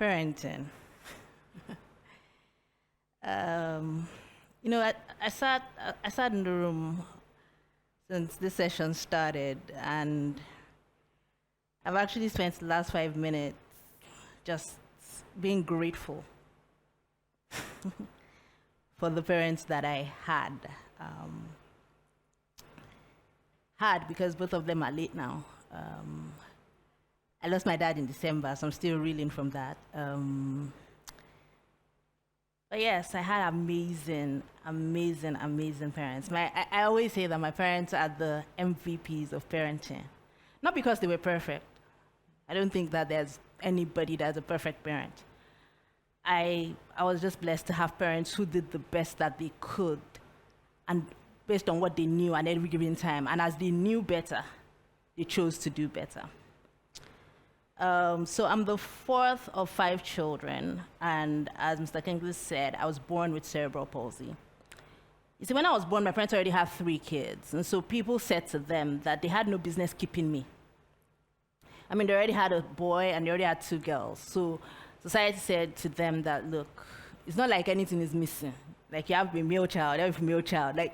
parenting. I sat in the room since this session started, and I've actually spent the last 5 minutes just being grateful for the parents that I had. Because both of them are late now. I lost my dad in December, so I'm still reeling from that. But yes, I had amazing parents. I always say that my parents are the MVPs of parenting. Not because they were perfect. I don't think that there's anybody that's a perfect parent. I was just blessed to have parents who did the best that they could, and based on what they knew at every given time. And as they knew better, they chose to do better. So I'm the fourth of 5 children, and as Mr. Kingsley said, I was born with cerebral palsy. You see, when I was born, my parents already had 3 kids, and so people said to them that they had no business keeping me. I mean, they already had a boy and they already had 2 girls. So society said to them that, look, it's not like anything is missing. Like, you have a male child, you have a female child. Like,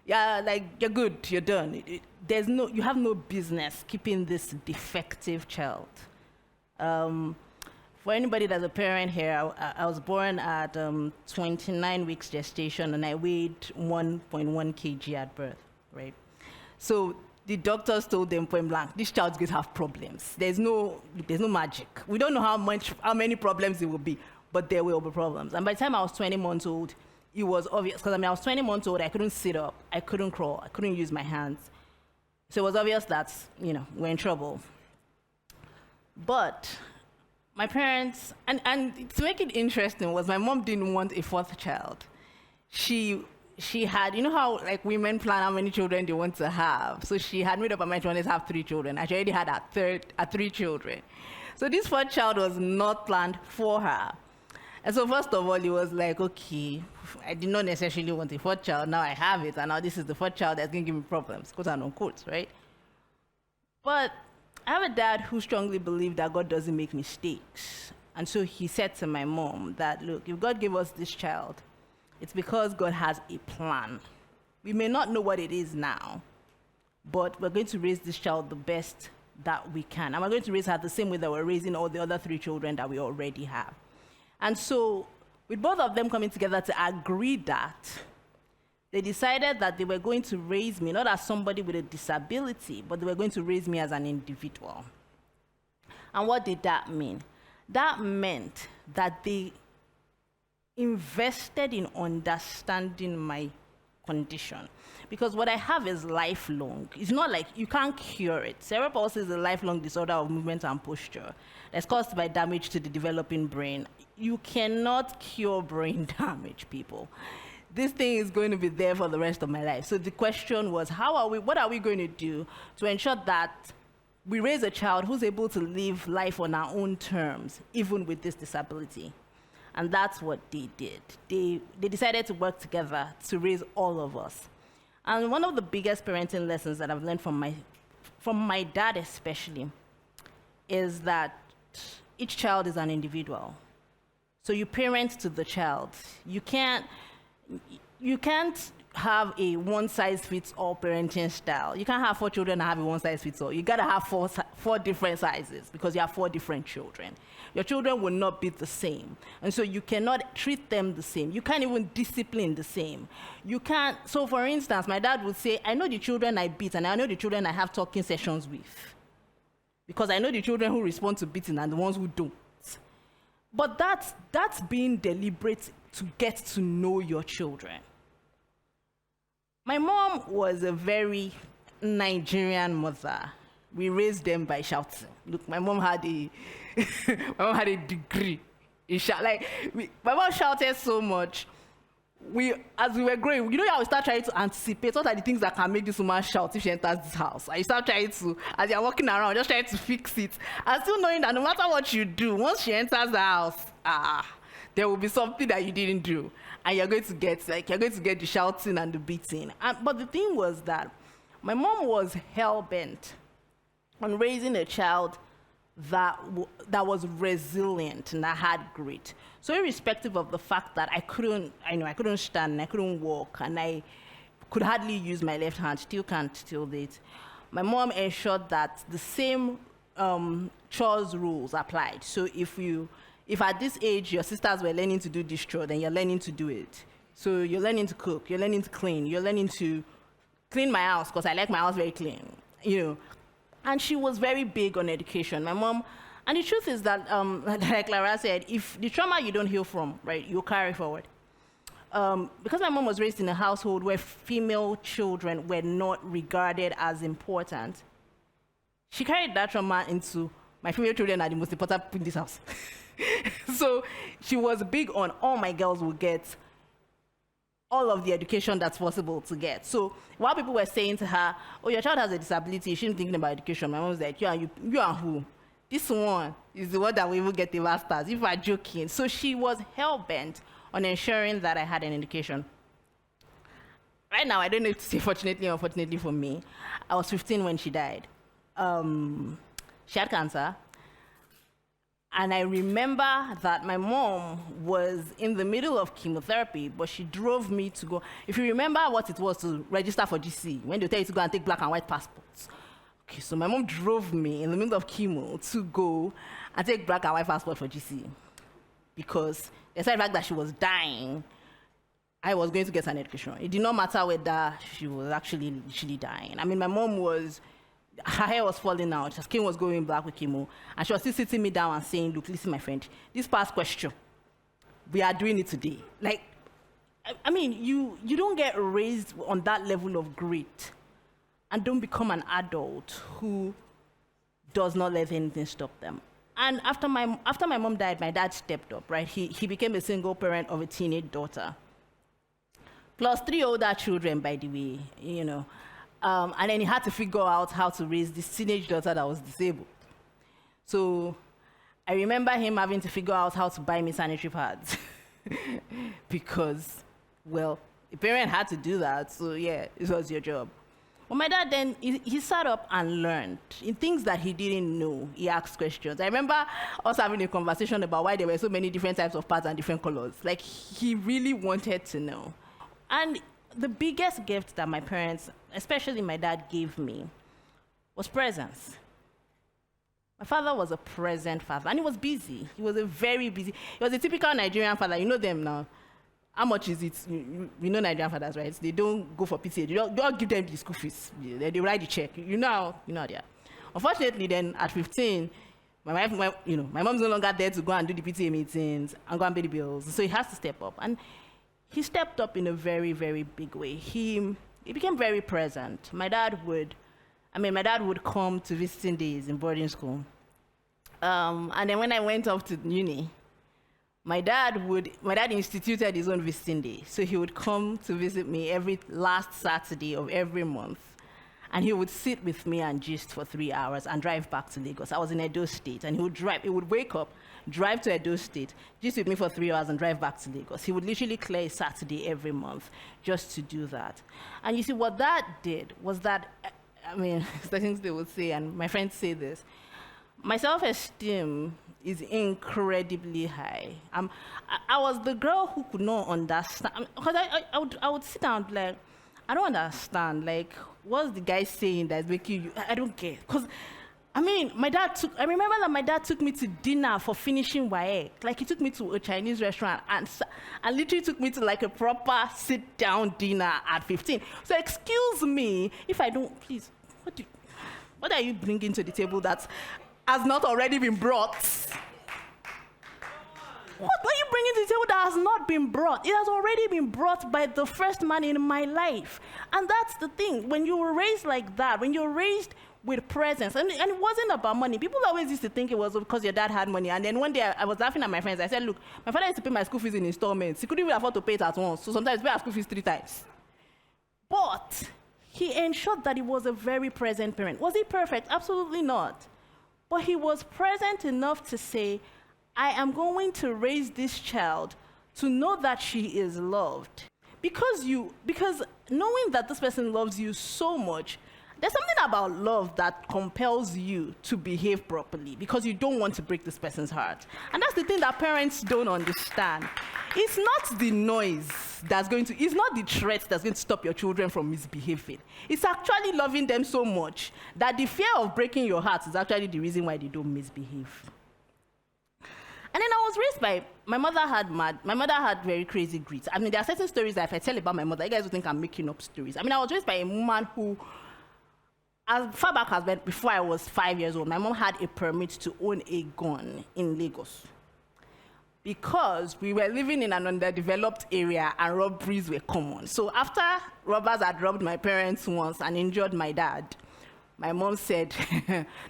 yeah, like, you're good, you're done. You have no business keeping this defective child. For anybody that's a parent here, I was born at 29 weeks gestation, and I weighed 1.1 kg at birth, right? So the doctors told them point blank, this child's going to have problems. There's no magic. We don't know how many problems it will be, but there will be problems. And by the time I was 20 months old, it was obvious, because I was 20 months old, I couldn't sit up, I couldn't crawl, I couldn't use my hands. So it was obvious that, we're in trouble. But my parents, and to make it interesting, was my mom didn't want a 4th child. She had, how like women plan how many children they want to have. So she had made up her mind she wanted to have 3 children. And she already had 3 children. So this 4th child was not planned for her. And so first of all, it was like, okay, I did not necessarily want a 4th child. Now I have it, and now this is the 4th child that's going to give me problems, quote and unquote, right? But I have a dad who strongly believed that God doesn't make mistakes. And so he said to my mom that, look, if God gave us this child, it's because God has a plan. We may not know what it is now, but we're going to raise this child the best that we can. And we're going to raise her the same way that we're raising all the other 3 children that we already have. And so, with both of them coming together to agree that, they decided that they were going to raise me not as somebody with a disability, but they were going to raise me as an individual. And what did that mean? That meant that they invested in understanding my condition. Because what I have is lifelong. It's not like you can't cure it. Cerebral palsy is a lifelong disorder of movement and posture that's caused by damage to the developing brain. You cannot cure brain damage, people. This thing is going to be there for the rest of my life. So the question was, what are we going to do to ensure that we raise a child who's able to live life on our own terms, even with this disability? And that's what they did. They decided to work together to raise all of us. And one of the biggest parenting lessons that I've learned from my dad especially is that each child is an individual. So you parent to the child. You can't have a one-size-fits-all parenting style. You can't have 4 children and have a one-size-fits-all. You gotta have four different sizes because you have 4 different children. Your children will not be the same. And so you cannot treat them the same. You can't even discipline the same. You can't, so for instance, my dad would say, I know the children I beat and I know the children I have talking sessions with. Because I know the children who respond to beating and the ones who don't. But that's being deliberate to get to know your children. My mom was a very Nigerian mother. We raised them by shouting. Look, my mom had a degree in shouting. My mom shouted so much. As we were growing, how we start trying to anticipate what are the things that can make this woman shout if she enters this house. And you start trying to, as you're walking around, just trying to fix it. And still knowing that no matter what you do, once she enters the house, there will be something that you didn't do. And you're going to get the shouting and the beating. But the thing was that my mom was hell-bent on raising a child that was resilient and that had grit. So irrespective of the fact that I couldn't stand, and I couldn't walk, and I could hardly use my left hand, still can't till date, my mom ensured that the same chores rules applied. So if at this age your sisters were learning to do this chore, then you're learning to do it. So you're learning to cook, you're learning to clean, you're learning to clean my house, because I like my house very clean, And she was very big on education. My mom, and the truth is that, like Clara said, if the trauma you don't heal from, right, you carry forward. Because my mom was raised in a household where female children were not regarded as important, she carried that trauma into my female children are the most important in this house. So she was big on all my girls will get all of the education that's possible to get. So while people were saying to her, oh, your child has a disability, you shouldn't be thinking about education, my mom was like, you are who? This one is the one that will even get the masters, if I'm joking. So she was hell-bent on ensuring that I had an education. Right now, I don't know if to say fortunately or unfortunately for me, I was 15 when she died. She had cancer. And I remember that my mom was in the middle of chemotherapy, but she drove me to go. If you remember what it was to register for GC, when they tell you to go and take black and white passports. Okay, so my mom drove me in the middle of chemo to go and take black and white passport for GC. Because despite the fact that she was dying, I was going to get an education. It did not matter whether she was actually literally dying. I mean, my mom was, her hair was falling out, her skin was going black with chemo, and she was still sitting me down and saying, look, listen, my friend, this past question, we are doing it today. Like, I mean, you don't get raised on that level of grit and don't become an adult who does not let anything stop them. And after my mom died, my dad stepped up, right? He became a single parent of a teenage daughter, plus 3 older children, by the way, and then he had to figure out how to raise this teenage daughter that was disabled. So I remember him having to figure out how to buy me sanitary pads because, well, the parent had to do that. So yeah, it was your job. Well, my dad then, he sat up and learned. In things that he didn't know, he asked questions. I remember us having a conversation about why there were so many different types of pads and different colors. Like, he really wanted to know. And the biggest gift that my parents, especially my dad, gave me was presence. My father was a present father, and he was busy. He was a very busy. He was a typical Nigerian father. You know them now. How much is it? You know Nigerian fathers, right? They don't go for PTA. You don't give them the school fees. They write the check. You know how they are. Unfortunately, then at 15, my mom's no longer there to go and do the PTA meetings and go and pay the bills. So he has to step up. And he stepped up in a very, very big way. He became very present. My dad would come to visiting days in boarding school. And then when I went off to uni, my dad instituted his own visiting day. So he would come to visit me every last Saturday of every month. And he would sit with me and gist for 3 hours and drive back to Lagos. I was in Edo State, and he would wake up, drive to Edo State, gist with me for 3 hours and drive back to Lagos. He would literally clear a Saturday every month just to do that. And you see, what that did was that, the things they would say, and my friends say this, my self-esteem is incredibly high. I was the girl who could not understand, because I would sit down and be like, I don't understand, like, what's the guy saying that's making you, I don't care. Because, I remember that my dad took me to dinner for finishing WAEC. Like, he took me to a Chinese restaurant and literally took me to like a proper sit-down dinner at 15. So excuse me if I don't, please, what are you bringing to the table that has not already been brought? What are you bringing to the table that has not been brought? It has already been brought by the first man in my life. And that's the thing. When you were raised like that, when you're raised with presence, and it wasn't about money. People always used to think it was because your dad had money. And then one day I was laughing at my friends. I said, look, my father used to pay my school fees in installments. He couldn't even afford to pay it at once. So sometimes he paid our school fees 3 times. But he ensured that he was a very present parent. Was he perfect? Absolutely not. But he was present enough to say, I am going to raise this child to know that she is loved. Because knowing that this person loves you so much, There's something about love that compels you to behave properly because you don't want to break this person's heart. And that's the thing that parents don't understand. It's not the noise it's not the threat that's going to stop your children from misbehaving. It's actually loving them so much that the fear of breaking your heart is actually the reason why they don't misbehave. And then I was raised by, my mother had very crazy greed. I mean, there are certain stories that if I tell about my mother, you guys will think I'm making up stories. I mean, I was raised by a woman who, as far back as before I was 5 years old, my mom had a permit to own a gun in Lagos. Because we were living in an underdeveloped area and robberies were common. So after robbers had robbed my parents once and injured my dad, my mom said,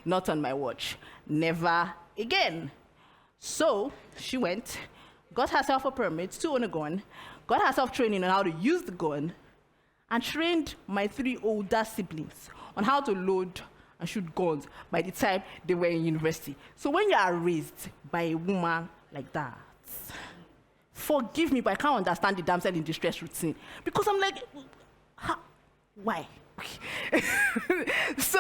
not on my watch, never again. So she went, got herself a permit to own a gun, got herself training on how to use the gun, and trained my 3 older siblings on how to load and shoot guns by the time they were in university. So when you are raised by a woman like that, forgive me, but I can't understand the damsel in distress routine. Because I'm like, why? So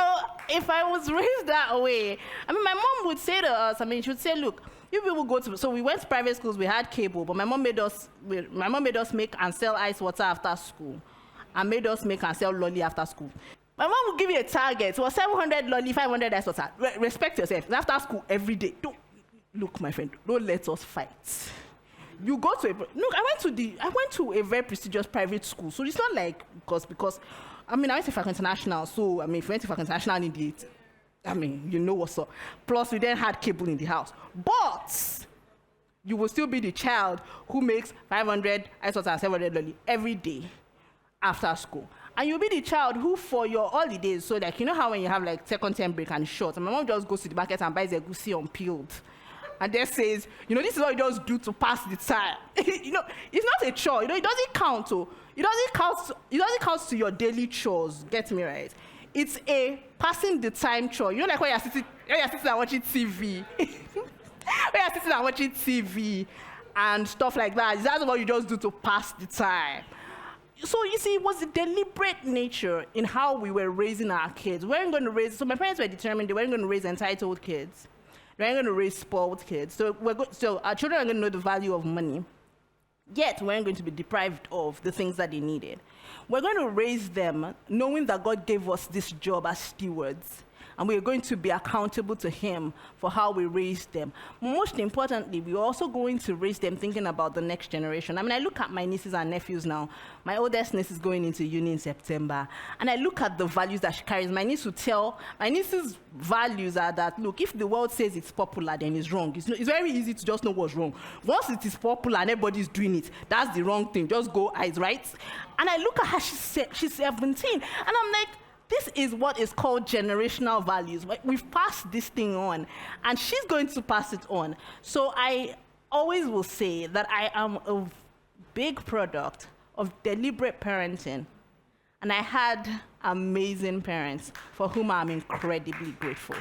if I was raised that way, I mean, my mom would say to us, she would say, look, you people go to, so we went to private schools, we had cable, but my mom made us make and sell ice water after school, and made us make and sell lolly after school. My mom would give you a target. It was 700 lolly, 500 ice water. Respect yourself. It's after school every day. Look, my friend, don't let us fight. You go to I went to a very prestigious private school, so it's not like because I went to Ifak International, so if you went to Ifak International you know what's up. Plus, we then had cable in the house. But you will still be the child who makes 500 ice water and 700 lolly every day after school. And you'll be the child who, for your holidays, so like, you know how when you have like second term break and it's short, and my mom just goes to the market and buys a goosey unpeeled. And then says, this is what you just do to pass the time. It's not a chore. It doesn't count. It doesn't count to your daily chores. Get me right? It's a passing the time chore. Like when you're sitting and watching TV. When you're sitting and watching TV and stuff like that. That's what you just do to pass the time. So you see, it was a deliberate nature in how we were raising our kids. We weren't going to raise. So my parents were determined they weren't going to raise entitled kids. They weren't going to raise spoiled kids. So our children are going to know the value of money. Yet, we weren't going to be deprived of the things that they needed. We're going to raise them knowing that God gave us this job as stewards. And we're going to be accountable to Him for how we raise them. Most importantly, we're also going to raise them thinking about the next generation. I look at my nieces and nephews now. My oldest niece is going into uni in September. And I look at the values that she carries. My niece's values are that, look, if the world says it's popular, then it's wrong. It's very easy to just know what's wrong. Once it is popular and everybody's doing it, that's the wrong thing. Just go eyes right. And I look at her, she's 17. And I'm like, this is what is called generational values. We've passed this thing on, and she's going to pass it on. So I always will say that I am a big product of deliberate parenting, and I had amazing parents for whom I'm incredibly grateful.